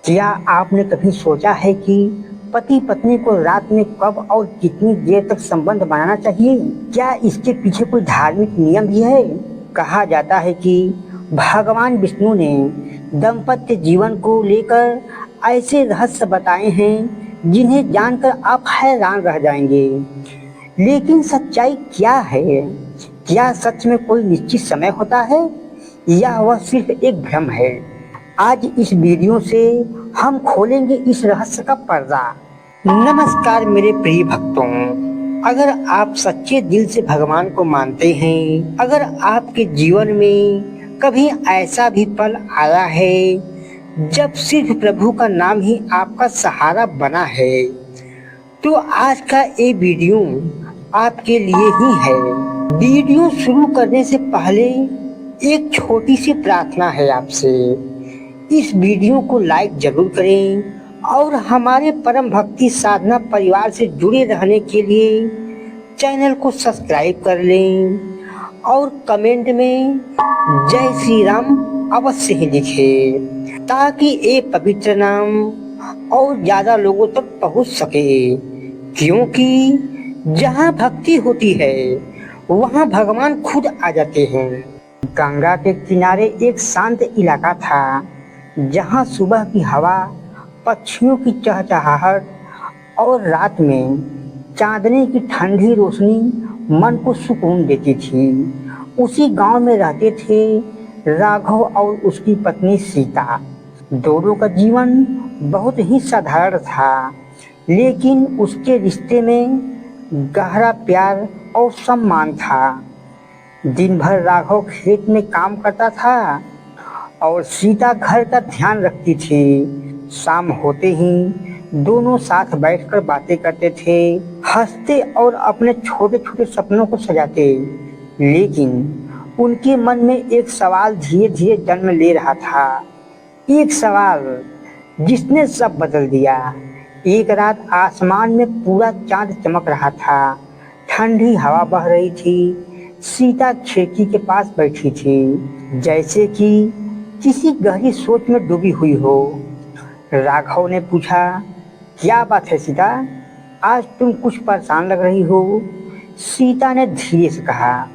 क्या आपने कभी सोचा है कि पति पत्नी को रात में कब और कितनी देर तक संबंध बनाना चाहिए? क्या इसके पीछे कोई धार्मिक नियम भी है? कहा जाता है कि भगवान विष्णु ने दाम्पत्य जीवन को लेकर ऐसे रहस्य बताए हैं जिन्हें जानकर आप हैरान रह जाएंगे। लेकिन सच्चाई क्या है? क्या सच में कोई निश्चित समय होता है या वह सिर्फ एक भ्रम है? आज इस वीडियो से हम खोलेंगे इस रहस्य का पर्दा। नमस्कार मेरे प्रिय भक्तों, अगर आप सच्चे दिल से भगवान को मानते हैं, अगर आपके जीवन में कभी ऐसा भी पल आया है जब सिर्फ प्रभु का नाम ही आपका सहारा बना है, तो आज का ये वीडियो आपके लिए ही है। वीडियो शुरू करने से पहले एक छोटी सी प्रार्थना है आपसे। इस वीडियो को लाइक जरूर करें और हमारे परम भक्ति साधना परिवार से जुड़े रहने के लिए चैनल को सब्सक्राइब कर लें और कमेंट में जय श्री राम अवश्य ही लिखें, ताकि ये पवित्र नाम और ज्यादा लोगों तक पहुंच सके। क्योंकि जहां भक्ति होती है वहां भगवान खुद आ जाते हैं। गंगा के किनारे एक शांत इलाका था, जहां सुबह की हवा, पक्षियों की चहचहाहट और रात में चांदनी की ठंडी रोशनी मन को सुकून देती थी। उसी गांव में रहते थे राघव और उसकी पत्नी सीता। दोनों का जीवन बहुत ही साधारण था, लेकिन उसके रिश्ते में गहरा प्यार और सम्मान था। दिन भर राघव खेत में काम करता था और सीता घर का ध्यान रखती थी। शाम होते ही दोनों साथ बैठकर बातें करते थे, हंसते और अपने छोटे छोटे सपनों को सजाते। लेकिन उनके मन में एक सवाल धीरे धीरे जन्म ले रहा था, एक सवाल जिसने सब बदल दिया। एक रात आसमान में पूरा चांद चमक रहा था, ठंडी हवा बह रही थी। सीता खिड़की के पास बैठी थी, जैसे कि किसी गहरी सोच में डूबी हुई हो। राघव ने पूछा, क्या बात है सीता, आज तुम कुछ परेशान लग रही हो? सीता ने धीरे से कहा,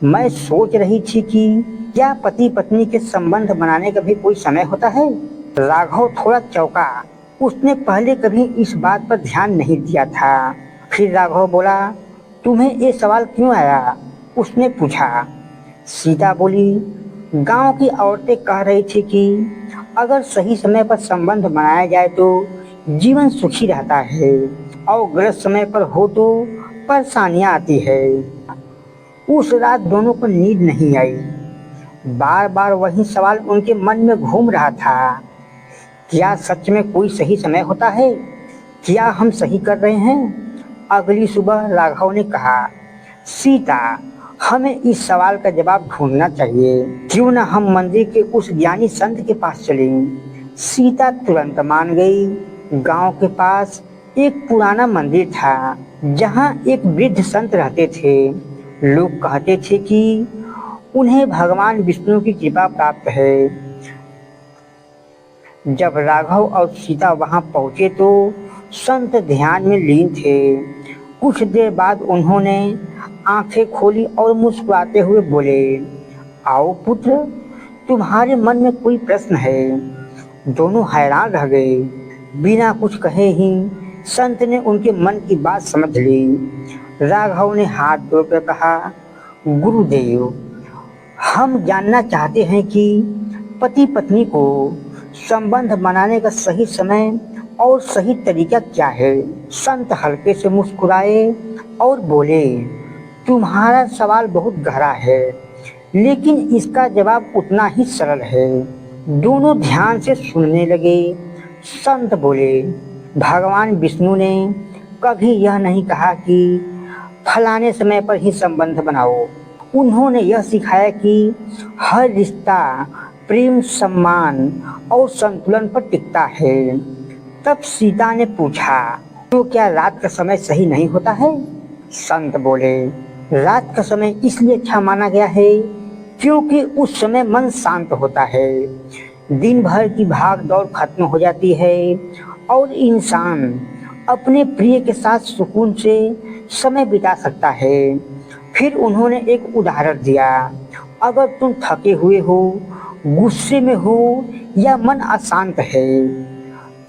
मैं सोच रही थी कि क्या पति पत्नी के संबंध बनाने का भी कोई समय होता है? राघव थोड़ा चौंका, उसने पहले कभी इस बात पर ध्यान नहीं दिया था। फिर राघव बोला, तुम्हें ये सवाल क्यों आया? उसने पूछा। सीता बोली, गांव की औरतें कह रही थी कि अगर सही समय पर संबंध बनाया जाए तो जीवन सुखी रहता है, और गलत समय पर हो तो परेशानियां आती है। उस रात दोनों को नींद नहीं आई। बार बार वही सवाल उनके मन में घूम रहा था, क्या सच में कोई सही समय होता है? क्या हम सही कर रहे हैं? अगली सुबह राघव ने कहा, सीता, हमें इस सवाल का जवाब ढूंढना चाहिए। क्यों न हम मंदिर के उस ज्ञानी संत के पास चलें? सीता तुरंत मान गई। गांव के पास एक पुराना मंदिर था, जहां एक वृद्ध संत रहते थे। लोग कहते थे कि उन्हें भगवान विष्णु की कृपा प्राप्त है। जब राघव और सीता वहां पहुंचे तो संत ध्यान में लीन थे। कुछ देर बाद उन्होंने आंखें खोली और मुस्कुराते हुए बोले, आओ पुत्र, तुम्हारे मन में कोई प्रश्न है? दोनों हैरान रह गए। बिना कुछ कहे ही संत ने उनके मन की बात समझ ली। राघव ने हाथ जोड़कर कहा, गुरुदेव, हम जानना चाहते हैं कि पति पत्नी को संबंध बनाने का सही समय और सही तरीका क्या है? संत हल्के से मुस्कुराए और बोले, तुम्हारा सवाल बहुत गहरा है, लेकिन इसका जवाब उतना ही सरल है। दोनों ध्यान से सुनने लगे। संत बोले, भगवान विष्णु ने कभी यह नहीं कहा कि फलाने समय पर ही संबंध बनाओ। उन्होंने यह सिखाया कि हर रिश्ता प्रेम, सम्मान और संतुलन पर टिकता है। तब सीता ने पूछा, तो क्या रात का समय सही नहीं होता है? संत बोले, रात का समय इसलिए अच्छा माना गया है क्योंकि उस समय मन शांत होता है, दिन भर की भाग दौड़ खत्म हो जाती है और इंसान अपने प्रिय के साथ सुकून से समय बिता सकता है। फिर उन्होंने एक उदाहरण दिया, अगर तुम थके हुए हो, गुस्से में हो या मन अशांत है,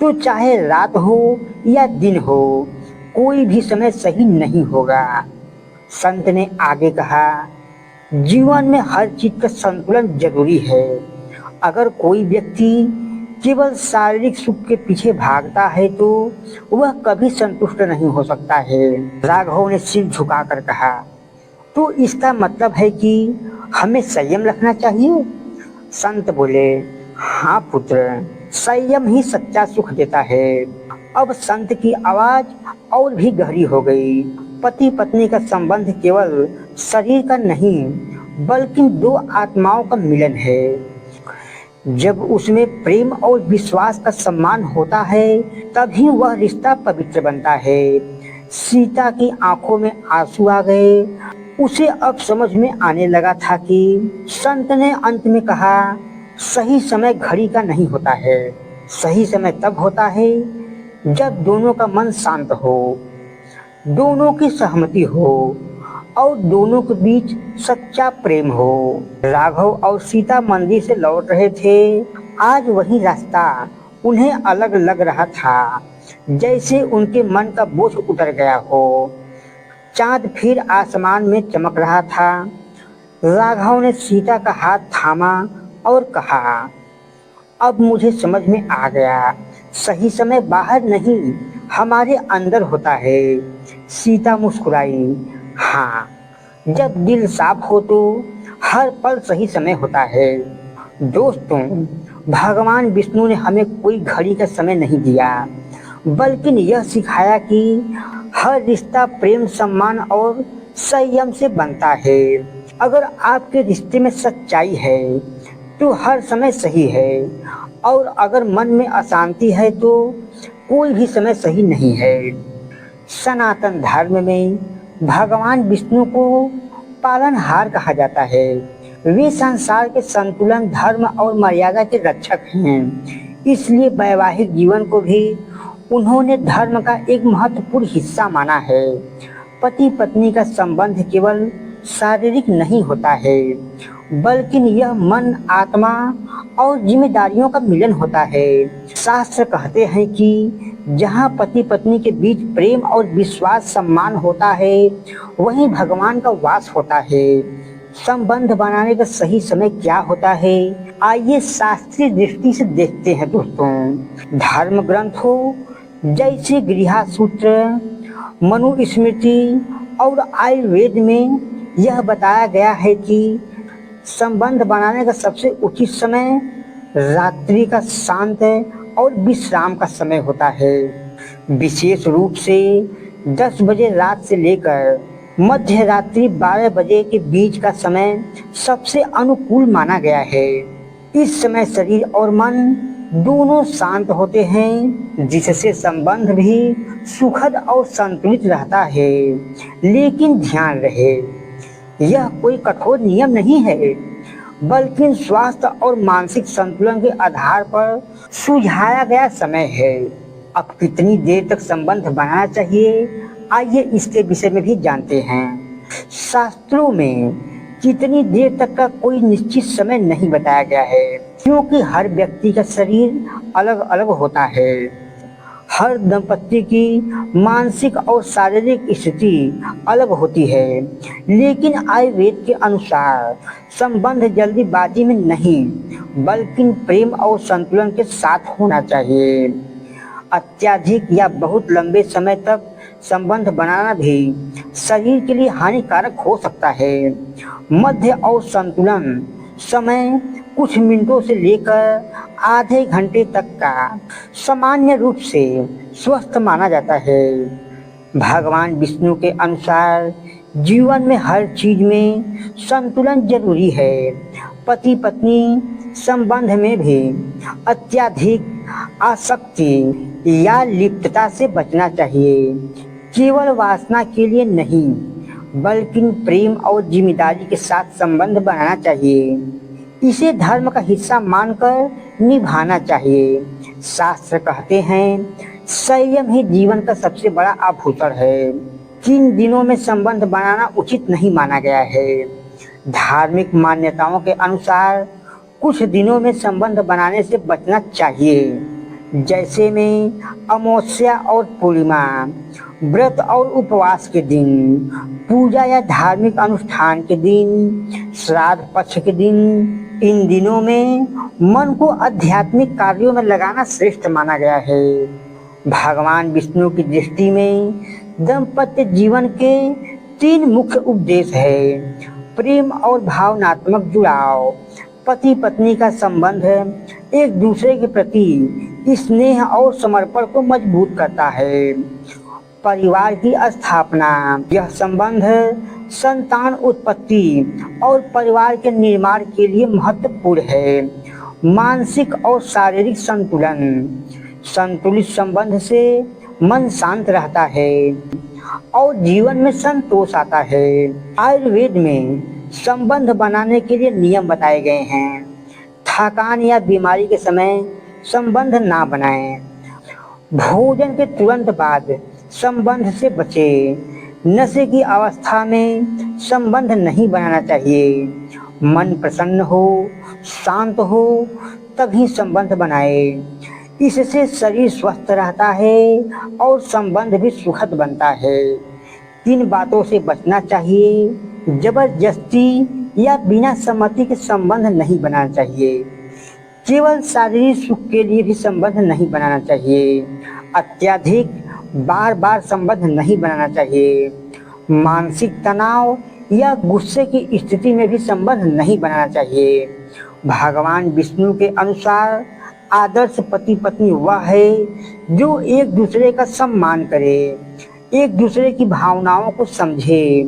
तो चाहे रात हो या दिन हो, कोई भी समय सही नहीं होगा। संत ने आगे कहा, जीवन में हर चीज का संतुलन जरूरी है। अगर कोई व्यक्ति केवल शारीरिक सुख के पीछे भागता है तो वह कभी संतुष्ट नहीं हो सकता है। राघव ने सिर झुकाकर कहा, तो इसका मतलब है कि हमें संयम रखना चाहिए? संत बोले, हाँ पुत्र, संयम ही सच्चा सुख देता है। अब संत की आवाज और भी गहरी हो गई। पति पत्नी का संबंध केवल शरीर का नहीं बल्कि दो आत्माओं का मिलन है। जब उसमें प्रेम और विश्वास का सम्मान होता है तभी वह रिश्ता पवित्र बनता है। सीता की आंखों में आंसू आ गए। उसे अब समझ में आने लगा था कि संत ने अंत में कहा, सही समय घड़ी का नहीं होता है, सही समय तब होता है जब दोनों का मन शांत हो, दोनों की सहमति हो और दोनों के बीच सच्चा प्रेम हो। राघव और सीता मंदिर से लौट रहे थे। आज वही रास्ता उन्हें अलग लग रहा था, जैसे उनके मन का बोझ उतर गया हो। चांद फिर आसमान में चमक रहा था। राघव ने सीता का हाथ थामा और कहा, अब मुझे समझ में आ गया, सही समय बाहर नहीं हमारे अंदर होता है। सीता मुस्कुराई, हाँ, जब दिल साफ हो तो हर पल सही समय होता है। दोस्तों, भगवान विष्णु ने हमें कोई घड़ी का समय नहीं दिया, बल्कि यह सिखाया कि हर रिश्ता प्रेम, सम्मान और संयम से बनता है। अगर आपके रिश्ते में सच्चाई है तो हर समय सही है, और अगर मन में अशांति है तो कोई भी समय सही नहीं है। सनातन धर्म में भगवान विष्णु को पालनहार कहा जाता है। वे संसार के संतुलन, धर्म और मर्यादा के रक्षक हैं। इसलिए वैवाहिक जीवन को भी उन्होंने धर्म का एक महत्वपूर्ण हिस्सा माना है। पति पत्नी का संबंध केवल शारीरिक नहीं होता है, बल्कि यह मन, आत्मा और जिम्मेदारियों का मिलन होता है। शास्त्र कहते हैं कि जहाँ पति पत्नी के बीच प्रेम और विश्वास, सम्मान होता है, वहीं भगवान का वास होता है। संबंध बनाने का सही समय क्या होता है, आइए शास्त्रीय दृष्टि से देखते हैं दोस्तों। धर्म ग्रंथों जैसे गृहसूत्र, मनुस्मृति और आयुर्वेद में यह बताया गया है कि संबंध बनाने का सबसे उचित समय रात्रि का शांत और विश्राम का समय होता है। विशेष रूप से 10 बजे रात से लेकर मध्य रात्रि 12 बजे के बीच का समय सबसे अनुकूल माना गया है। इस समय शरीर और मन दोनों शांत होते हैं, जिससे संबंध भी सुखद और संतुलित रहता है। लेकिन ध्यान रहे, यह कोई कठोर नियम नहीं है, बल्कि स्वास्थ्य और मानसिक संतुलन के आधार पर सुझाया गया समय है। अब कितनी देर तक संबंध बनाना चाहिए, आइए इसके विषय में भी जानते हैं। शास्त्रों में कितनी देर तक का कोई निश्चित समय नहीं बताया गया है, क्योंकि हर व्यक्ति का शरीर अलग अलग होता है। हर दंपति की मानसिक और शारीरिक स्थिति अलग होती है। लेकिन आयुर्वेद के अनुसार संबंध जल्दीबाजी में नहीं, बल्कि प्रेम और संतुलन के साथ होना चाहिए। अत्यधिक या बहुत लंबे समय तक संबंध बनाना भी शरीर के लिए हानिकारक हो सकता है। मध्य और संतुलन समय कुछ मिनटों से लेकर आधे घंटे तक का सामान्य रूप से स्वस्थ माना जाता है। भगवान विष्णु के अनुसार जीवन में हर चीज में संतुलन जरूरी है। पति पत्नी संबंध में भी अत्यधिक आसक्ति या लिप्तता से बचना चाहिए। केवल वासना के लिए नहीं, बल्कि प्रेम और जिम्मेदारी के साथ संबंध बनाना चाहिए। इसे धर्म का हिस्सा मानकर निभाना चाहिए। शास्त्र कहते हैं संयम ही जीवन का सबसे बड़ा आभूषण है। किन दिनों में संबंध बनाना उचित नहीं माना गया है। धार्मिक मान्यताओं के अनुसार कुछ दिनों में संबंध बनाने से बचना चाहिए, जैसे में अमावस्या और पूर्णिमा, व्रत और उपवास के दिन, पूजा या धार्मिक अनुष्ठान के दिन, श्राद्ध पक्ष के दिन। इन दिनों में मन को आध्यात्मिक कार्यों में लगाना श्रेष्ठ माना गया है। भगवान विष्णु की दृष्टि में दाम्पत्य जीवन के 3 मुख्य उपदेश है। प्रेम और भावनात्मक जुड़ाव, पति पत्नी का संबंध एक दूसरे के प्रति स्नेह और समर्पण को मजबूत करता है। परिवार की स्थापना, यह संबंध संतान उत्पत्ति और परिवार के निर्माण के लिए महत्वपूर्ण है। मानसिक और शारीरिक संतुलन, संतुलित संबंध से मन शांत रहता है और जीवन में संतोष आता है। आयुर्वेद में संबंध बनाने के लिए नियम बताए गए हैं। थकान या बीमारी के समय संबंध ना बनाएं। भोजन के तुरंत बाद संबंध से बचें। नशे की अवस्था में संबंध नहीं बनाना चाहिए। मन प्रसन्न हो, शांत हो तभी संबंध बनाएं। इससे शरीर स्वस्थ रहता है और संबंध भी सुखद बनता है। किन बातों से बचना चाहिए? जबरदस्ती या बिना सहमति के संबंध नहीं बनाना चाहिए। केवल शारीरिक सुख के लिए भी संबंध नहीं बनाना चाहिए। अत्यधिक बार बार संबंध नहीं बनाना चाहिए। मानसिक तनाव या गुस्से की स्थिति में भी संबंध नहीं बनाना चाहिए। भगवान विष्णु के अनुसार आदर्श पति पत्नी वह है जो एक दूसरे का सम्मान करे, एक दूसरे की भावनाओं को समझे,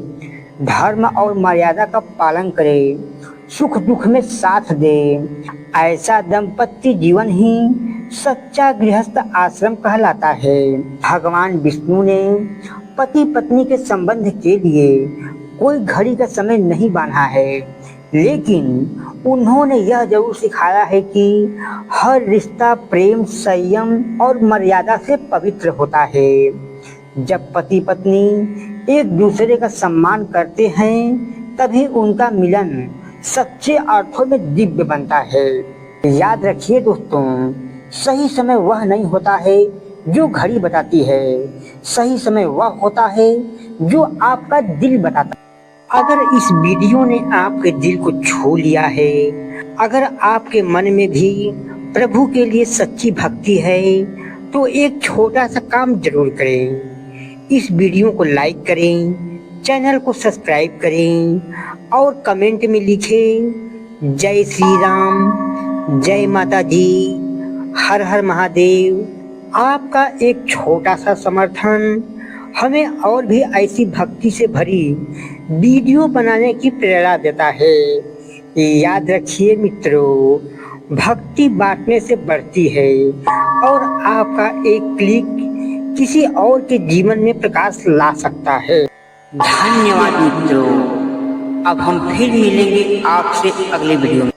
धर्म और मर्यादा का पालन करे, सुख दुख में साथ दे। ऐसा दाम्पत्य जीवन ही सच्चा गृहस्थ आश्रम कहलाता है। भगवान विष्णु ने पति पत्नी के संबंध के लिए कोई घड़ी का समय नहीं बांधा है, लेकिन उन्होंने यह जरूर सिखाया है कि हर रिश्ता प्रेम, संयम और मर्यादा से पवित्र होता है। जब पति पत्नी एक दूसरे का सम्मान करते हैं तभी उनका मिलन सच्चे अर्थों में दिव्य बनता है। याद रखिए दोस्तों, सही समय वह नहीं होता है जो घड़ी बताती है, सही समय वह होता है जो आपका दिल बताता है। अगर इस वीडियो ने आपके दिल को छू लिया है, अगर आपके मन में भी प्रभु के लिए सच्ची भक्ति है, तो एक छोटा सा काम जरूर करें। इस वीडियो को लाइक करें, चैनल को सब्सक्राइब करें और कमेंट में लिखें जय श्री राम, जय माता दी, हर हर महादेव। आपका एक छोटा सा समर्थन हमें और भी ऐसी भक्ति से भरी वीडियो बनाने की प्रेरणा देता है। याद रखिए मित्रों, भक्ति बांटने से बढ़ती है और आपका एक क्लिक किसी और के जीवन में प्रकाश ला सकता है। धन्यवाद मित्रों। अब हम फिर मिलेंगे आपसे अगले वीडियो में।